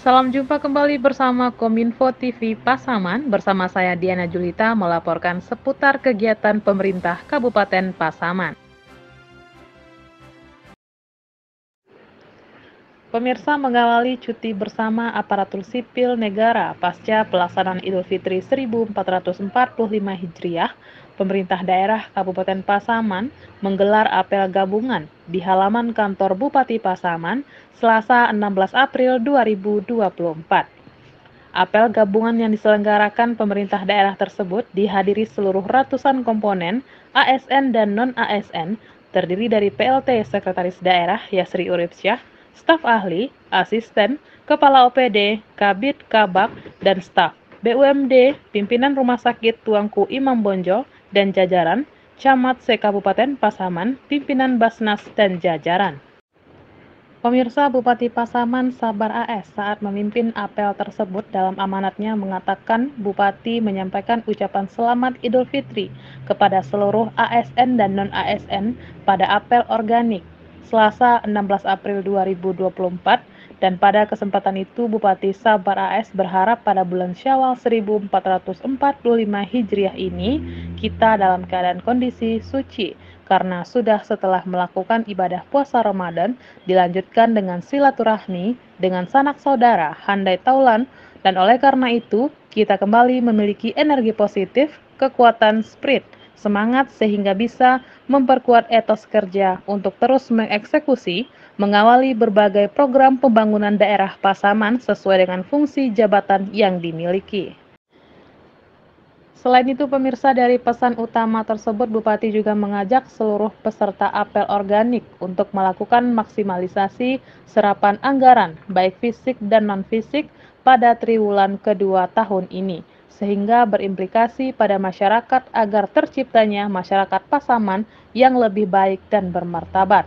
Salam jumpa kembali bersama Kominfo TV Pasaman. Bersama saya Diana Julita melaporkan seputar kegiatan pemerintah Kabupaten Pasaman. Pemirsa, mengawali cuti bersama aparatur sipil negara pasca pelaksanaan Idul Fitri 1445 Hijriah, pemerintah daerah Kabupaten Pasaman menggelar apel gabungan di halaman kantor Bupati Pasaman Selasa 16 April 2024. Apel gabungan yang diselenggarakan pemerintah daerah tersebut dihadiri seluruh ratusan komponen ASN dan non-ASN, terdiri dari PLT Sekretaris Daerah Yasri Uripsyah, staf ahli, asisten, kepala OPD, kabid, kabak, dan staf BUMD, pimpinan Rumah Sakit Tuanku Imam Bonjol, dan jajaran, Camat se-Kabupaten Pasaman, pimpinan Basnas, dan jajaran. Pemirsa, Bupati Pasaman Sabar AS saat memimpin apel tersebut dalam amanatnya mengatakan Bupati menyampaikan ucapan selamat Idul Fitri kepada seluruh ASN dan non-ASN pada apel organik Selasa 16 April 2024, dan pada kesempatan itu Bupati Sabar AS berharap pada bulan Syawal 1445 Hijriah ini kita dalam keadaan kondisi suci, karena sudah setelah melakukan ibadah puasa Ramadan, dilanjutkan dengan silaturahmi dengan sanak saudara, handai taulan, dan oleh karena itu, kita kembali memiliki energi positif, kekuatan spirit, semangat sehingga bisa memperkuat etos kerja untuk terus mengeksekusi, mengawali berbagai program pembangunan daerah Pasaman sesuai dengan fungsi jabatan yang dimiliki. Selain itu, pemirsa, dari pesan utama tersebut, Bupati juga mengajak seluruh peserta apel organik untuk melakukan maksimalisasi serapan anggaran, baik fisik dan non-fisik, pada triwulan kedua tahun ini, sehingga berimplikasi pada masyarakat agar terciptanya masyarakat Pasaman yang lebih baik dan bermartabat.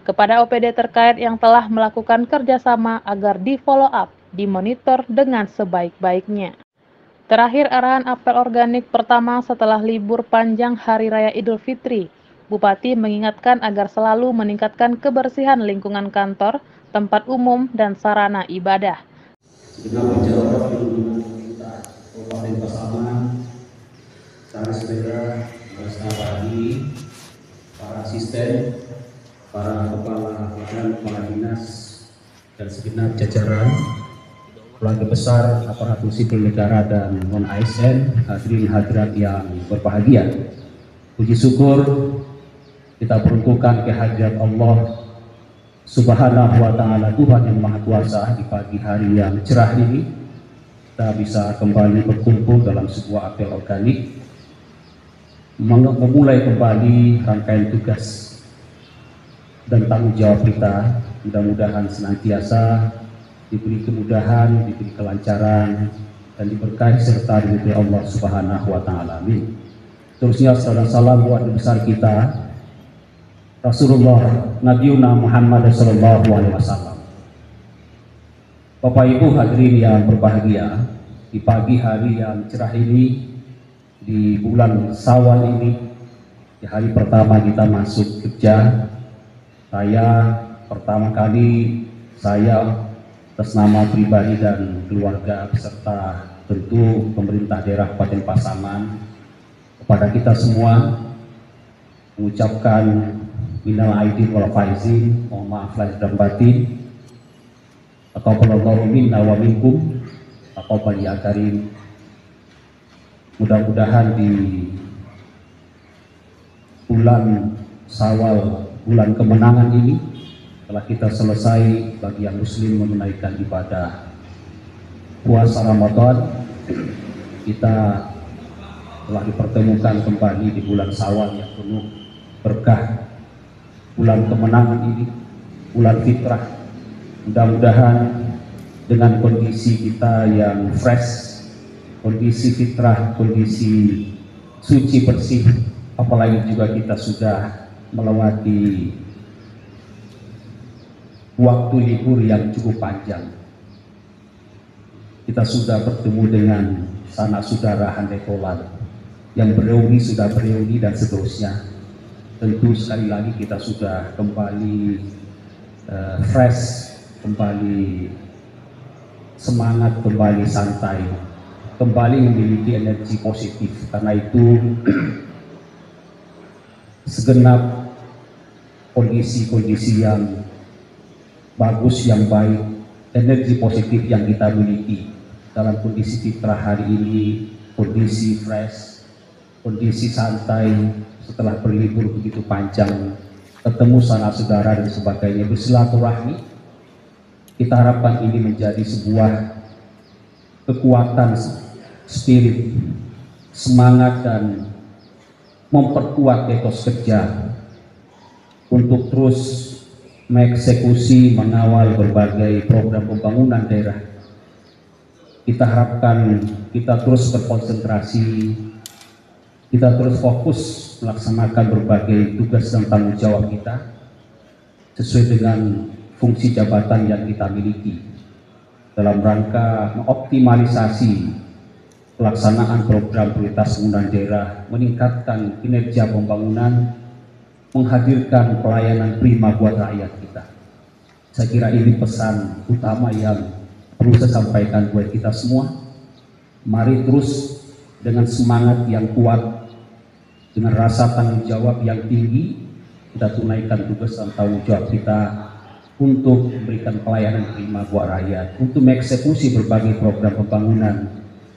Kepada OPD terkait yang telah melakukan kerjasama agar di-follow up, dimonitor dengan sebaik-baiknya. Terakhir, arahan apel organik pertama setelah libur panjang Hari Raya Idul Fitri, Bupati mengingatkan agar selalu meningkatkan kebersihan lingkungan kantor, tempat umum, dan sarana ibadah. Juga menjawab kita Kabupaten Pasaman, para sepeda, para staf ahli, para asisten, para kepala badan, kepala dinas, dan segenap jajaran keluarga besar aparatur sipil negara dan non-ASN, hadirin hadirat yang berbahagia. Puji syukur kita peruntukkan kehadirat Allah Subhanahu wa ta'ala, Tuhan yang Maha Kuasa, di pagi hari yang cerah ini kita bisa kembali berkumpul dalam sebuah apel organik, memulai kembali rangkaian tugas dan tanggung jawab kita. Mudah-mudahan senantiasa diberi kemudahan, diberi kelancaran, dan diberkahi serta diridhoi Allah Subhanahu wa ta'ala. Amin. Terusnya salam salam buat besar kita Rasulullah Nabiuna Muhammad sallallahu alaihi wasallam. Bapak Ibu hadirin yang berbahagia, di pagi hari yang cerah ini, di bulan Syawal ini, di hari pertama kita masuk kerja, pertama kali saya atas nama pribadi dan keluarga beserta tentu pemerintah daerah Kabupaten Pasaman, kepada kita semua mengucapkan minal aidin wal faizin, mohon maaf lahir dan batin, taqabbalallahu minna wa minkum, taqabbal ya karim. Mudah-mudahan di bulan Syawal, bulan kemenangan ini, setelah kita selesai bagi yang muslim menunaikan ibadah puasa Ramadan, kita telah dipertemukan kembali di bulan Syawal yang penuh berkah, bulan kemenangan ini, bulan fitrah. Mudah-mudahan dengan kondisi kita yang fresh, kondisi fitrah, kondisi suci bersih, apalagi juga kita sudah melewati waktu libur yang cukup panjang, kita sudah bertemu dengan sanak saudara handai taulan yang bereuni, sudah bereuni, dan seterusnya. Tentu sekali lagi kita sudah kembali fresh, kembali semangat kembali santai, kembali memiliki energi positif. Karena itu segenap kondisi-kondisi yang bagus, yang baik, energi positif yang kita miliki dalam kondisi fitrah hari ini, kondisi fresh, kondisi santai setelah berlibur begitu panjang, ketemu sanak saudara dan sebagainya, bersilaturahmi. Kita harapkan ini menjadi sebuah kekuatan spirit, semangat, dan memperkuat etos kerja untuk terus mengeksekusi, mengawal berbagai program pembangunan daerah. Kita harapkan kita terus berkonsentrasi, kita terus fokus melaksanakan berbagai tugas dan tanggung jawab kita sesuai dengan fungsi jabatan yang kita miliki dalam rangka mengoptimalisasi pelaksanaan program prioritas pembangunan daerah, meningkatkan kinerja pembangunan, menghadirkan pelayanan prima buat rakyat kita. Saya kira ini pesan utama yang perlu saya sampaikan buat kita semua. Mari terus dengan semangat yang kuat, dengan rasa tanggung jawab yang tinggi, kita tunaikan tugas dan tanggung jawab kita untuk memberikan pelayanan prima buat rakyat, untuk mengeksekusi berbagai program pembangunan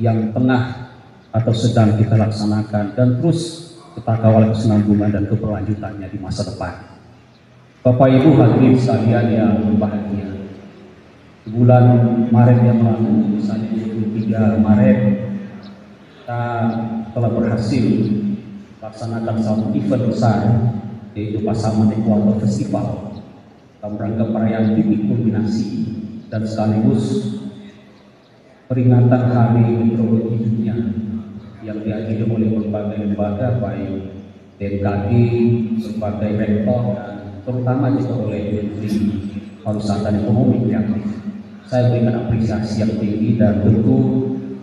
yang tengah atau sedang kita laksanakan, dan terus kita kawal kesinambungan dan keberlanjutannya di masa depan. Bapak Ibu hadirin sekalian yang berbahagia, bulan Maret yang lalu, misalnya 23 Maret, kita telah berhasil laksanakan satu event besar, yaitu Pasaman Equator Festival, dalam rangka perayaan titik kulminasi dan sekaligus peringatan Hari Meteorologi Dunia yang dihadiri oleh berbagai lembaga, baik BMKG sebagai rektor dan terutama juga oleh Menteri Pariwisata dan Ekonomi Kreatif. Saya berikan apresiasi yang tinggi dan tentu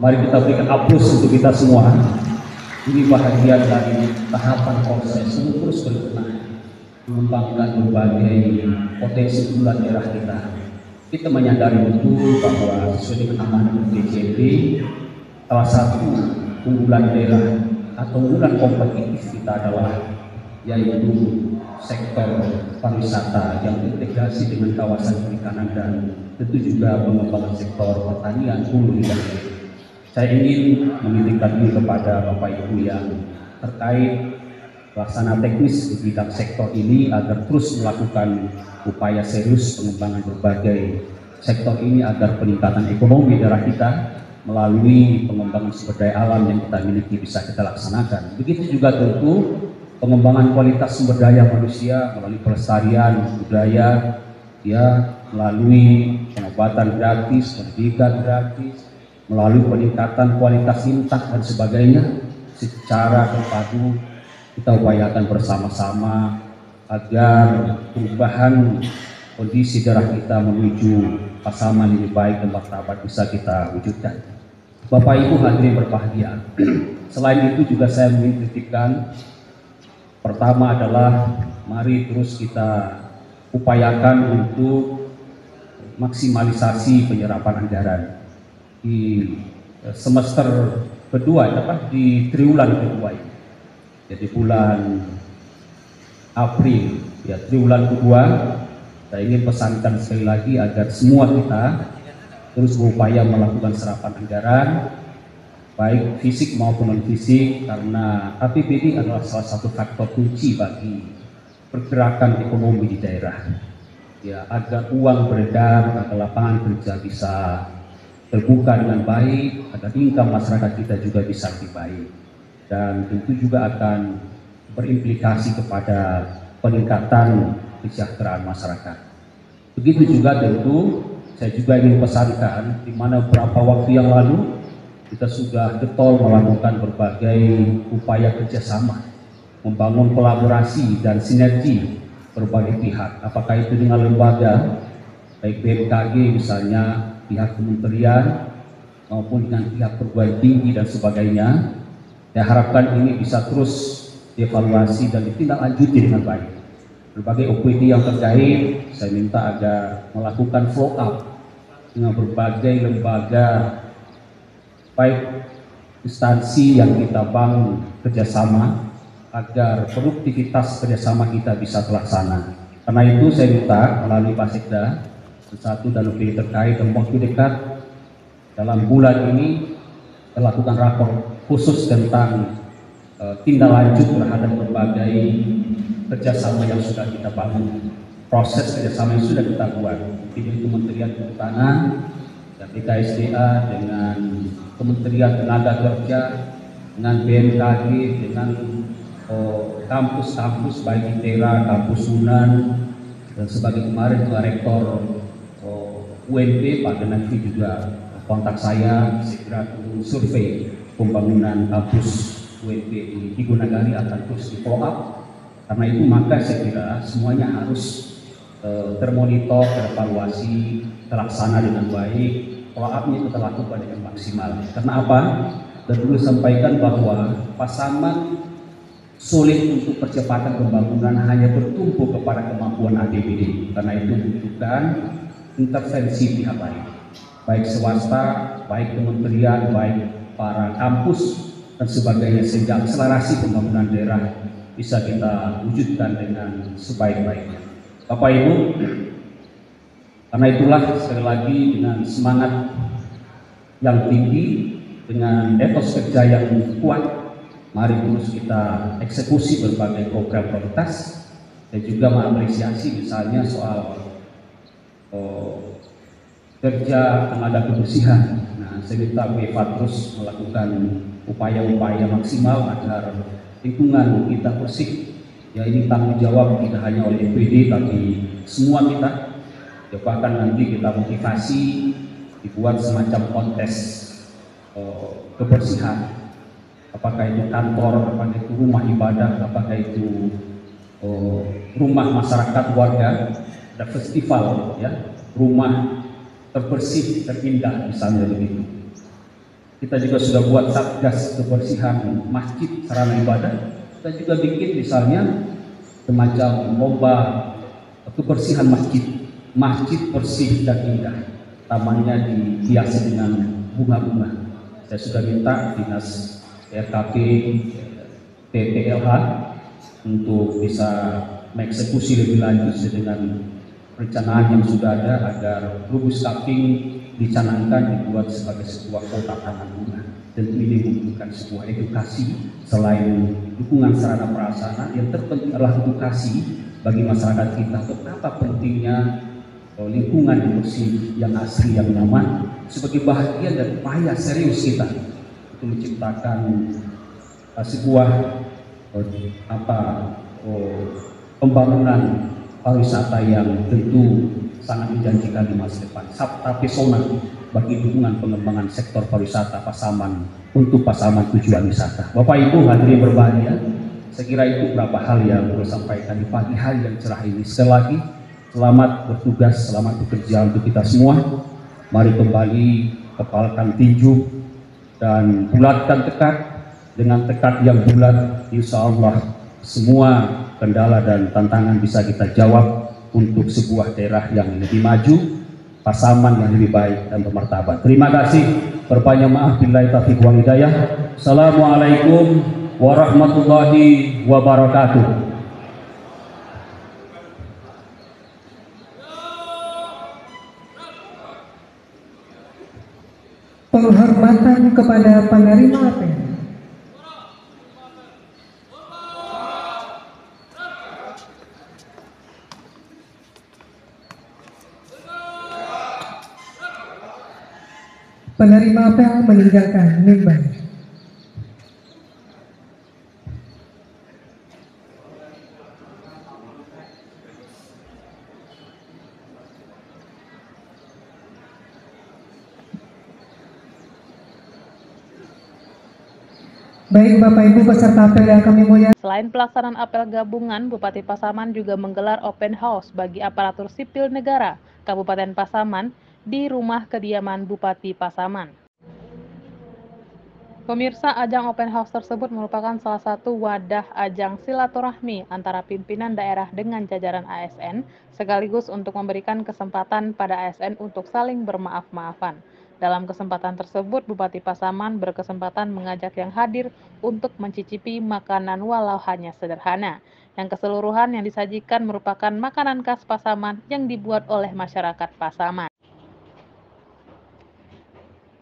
mari kita berikan aplaus untuk kita semua. Ini bahagian dari tahapan proses untuk terus berbenah mengembangkan berbagai potensi unggulan daerah kita. Kita menyadari betul bahwa sesuai dengan amanat DJP, salah satu unggulan daerah atau unggulan kompetitif kita adalah yaitu sektor pariwisata yang terintegrasi dengan kawasan perikanan dan tentu juga pengembangan sektor pertanian hulu dan hilir. Saya ingin menitipkan ini kepada Bapak Ibu yang terkait pelaksana teknis di bidang sektor ini agar terus melakukan upaya serius pengembangan berbagai sektor ini agar peningkatan ekonomi daerah kita melalui pengembangan sumber daya alam yang kita miliki bisa kita laksanakan. Begitu juga tentu pengembangan kualitas sumber daya manusia melalui pelestarian budaya, ya, melalui pengobatan gratis, pendidikan gratis, melalui peningkatan kualitas intak dan sebagainya. Secara terpadu kita upayakan bersama-sama agar perubahan kondisi daerah kita menuju Pasaman lebih baik dan martabat bisa kita wujudkan. Bapak Ibu hadirin berbahagia, selain itu juga saya ingin titipkan, pertama adalah mari terus kita upayakan untuk maksimalisasi penyerapan anggaran di semester kedua, di triwulan kedua ini. Jadi bulan April, ya, triwulan kedua, saya ingin pesankan sekali lagi agar semua kita terus berupaya melakukan serapan anggaran, baik fisik maupun non fisik, karena APBD adalah salah satu faktor kunci bagi pergerakan ekonomi di daerah. Ya, agar uang beredar, agar lapangan kerja bisa terbuka dengan baik, agar income masyarakat kita juga bisa lebih baik, dan tentu juga akan berimplikasi kepada peningkatan kesejahteraan masyarakat. Begitu juga tentu saya juga ingin pesankan, di mana beberapa waktu yang lalu kita sudah getol melakukan berbagai upaya kerjasama, membangun kolaborasi dan sinergi berbagai pihak, apakah itu dengan lembaga, baik BMKG misalnya, pihak kementerian, maupun dengan pihak perguruan tinggi dan sebagainya. Saya harapkan ini bisa terus dievaluasi dan ditindaklanjuti dengan baik. Berbagai OPD yang terkait, saya minta agar melakukan follow up dengan berbagai lembaga, baik instansi yang kita bangun kerjasama agar produktivitas kerjasama kita bisa terlaksana. Karena itu saya minta melalui Pak Sekda satu dan lebih terkait dalam waktu dekat dalam bulan ini melakukan rapor khusus tentang tindak lanjut terhadap berbagai kerjasama yang sudah kita bangun, proses kerjasama yang sudah kita buat, tidak Kementerian Kehutanan, BKSDA dengan Kementerian Tenaga Kerja, dengan BMKG, dengan kampus-kampus baik ITERA, kampus Sunan, dan sebagai kemarin Rektor UNP Pak Denanfi juga kontak saya segera survei pembangunan kampus UNP di Tigonagari akan terus di follow up. Karena itu maka saya kira semuanya harus termonitor, terevaluasi, terlaksana dengan baik, follow up-nya kita lakukan dengan maksimal. Karena apa? Dan dulu sampaikan bahwa Pasaman sulit untuk percepatan pembangunan hanya bertumpu kepada kemampuan APBD. Karena itu membutuhkan intervensi pihak lain, baik swasta, baik kementerian, baik para kampus dan sebagainya, sehingga akselerasi pembangunan daerah bisa kita wujudkan dengan sebaik-baiknya. Bapak Ibu, karena itulah sekali lagi dengan semangat yang tinggi, dengan etos kerja yang kuat, mari terus kita eksekusi berbagai program prioritas dan juga mengapresiasi misalnya soal kerja tenaga kebersihan. Nah, saya minta BEPA terus melakukan upaya-upaya maksimal agar lingkungan kita bersih. Ya, ini tanggung jawab tidak hanya oleh EPD tapi semua kita. Ya, bahkan nanti kita motivasi dibuat semacam kontes kebersihan. Apakah itu kantor, apakah itu rumah ibadah, apakah itu rumah masyarakat warga, ada festival, ya, rumah terbersih, terindah misalnya begitu. Kita juga sudah buat satgas kebersihan masjid, sarana ibadah. Kita juga bikin misalnya semacam lomba kebersihan masjid, masjid bersih dan indah, tamannya dihiasi dengan bunga-bunga. Saya sudah minta dinas RKP, TPLH untuk bisa mengeksekusi lebih lanjut dengan perencanaan yang sudah ada agar rubus kaping dicanangkan dibuat sebagai sebuah kota taman bunga. Dan ini membutuhkan sebuah edukasi selain dukungan sarana prasarana, yang terpenting adalah edukasi bagi masyarakat kita betapa pentingnya lingkungan yang bersih, yang asri, yang nyaman sebagai bahagian dari upaya serius kita untuk menciptakan sebuah pembangunan pariwisata yang tentu sangat menjanjikan di masa depan. Sabta pesona bagi dukungan pengembangan sektor pariwisata Pasaman untuk Pasaman tujuan wisata. Bapak Ibu hadirin berbahagia, saya kira itu beberapa hal yang perlu sampaikan di pagi hari yang cerah ini. Sekali lagi, selamat bertugas, selamat bekerja untuk kita semua. Mari kembali kepalkan tinju dan bulatkan tekad. Dengan tekad yang bulat, insya Allah semua kendala dan tantangan bisa kita jawab untuk sebuah daerah yang lebih maju, Pasaman yang lebih baik dan bermartabat. Terima kasih. Berbanyak maaf billahi taufiq wal hidayah. Assalamualaikum warahmatullahi wabarakatuh. Penghormatan kepada penerima apel. Penerima apel meninggalkan mimbar. Baik Bapak Ibu peserta apel yang kami muliakan. Selain pelaksanaan apel gabungan, Bupati Pasaman juga menggelar open house bagi aparatur sipil negara Kabupaten Pasaman di rumah kediaman Bupati Pasaman. Pemirsa, ajang open house tersebut merupakan salah satu wadah ajang silaturahmi antara pimpinan daerah dengan jajaran ASN, sekaligus untuk memberikan kesempatan pada ASN untuk saling bermaaf-maafan. Dalam kesempatan tersebut, Bupati Pasaman berkesempatan mengajak yang hadir untuk mencicipi makanan walau hanya sederhana. Yang keseluruhan yang disajikan merupakan makanan khas Pasaman yang dibuat oleh masyarakat Pasaman.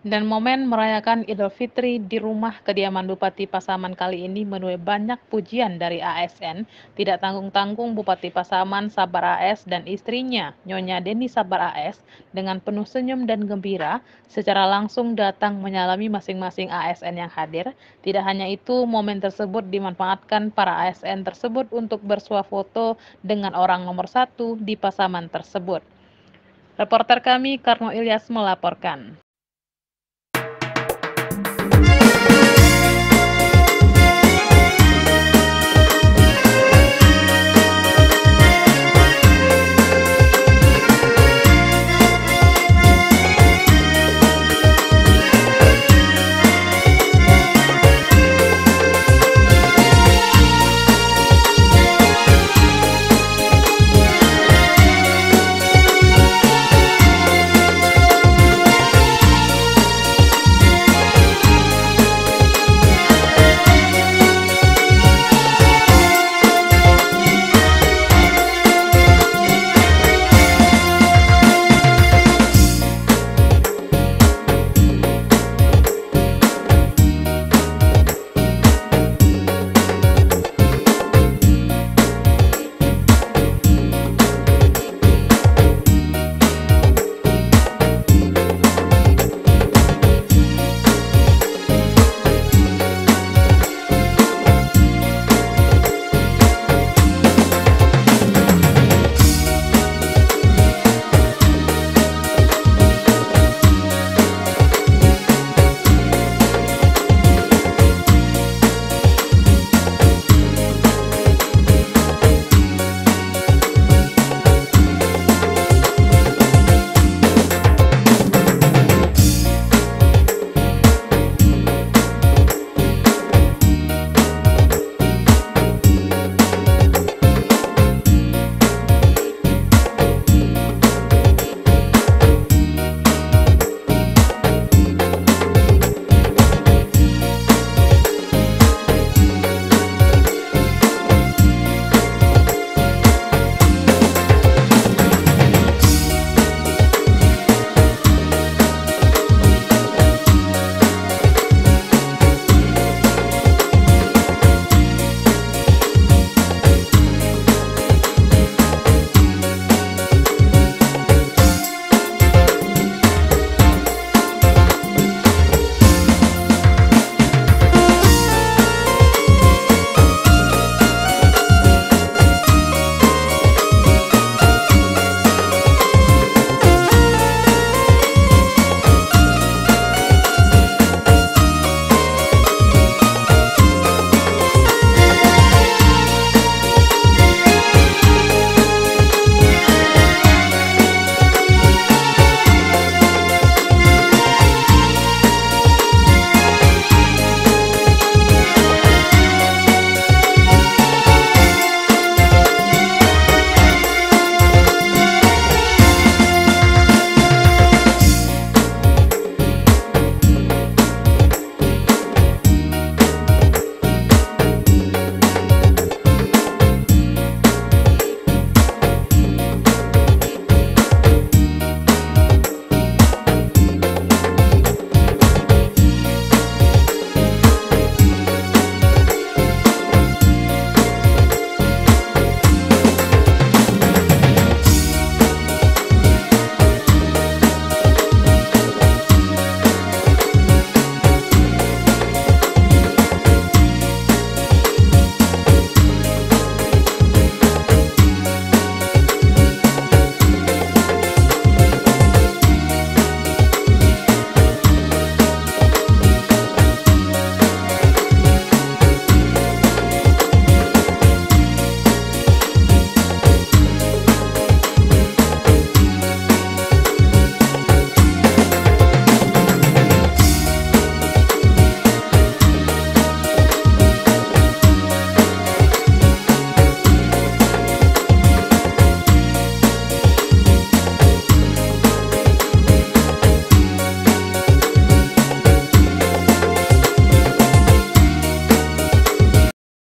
Dan momen merayakan Idul Fitri di rumah kediaman Bupati Pasaman kali ini menuai banyak pujian dari ASN. Tidak tanggung-tanggung Bupati Pasaman Sabar AS dan istrinya, Nyonya Deni Sabar AS, dengan penuh senyum dan gembira, secara langsung datang menyalami masing-masing ASN yang hadir. Tidak hanya itu, momen tersebut dimanfaatkan para ASN tersebut untuk bersuah foto dengan orang nomor 1 di Pasaman tersebut. Reporter kami, Karno Ilyas, melaporkan.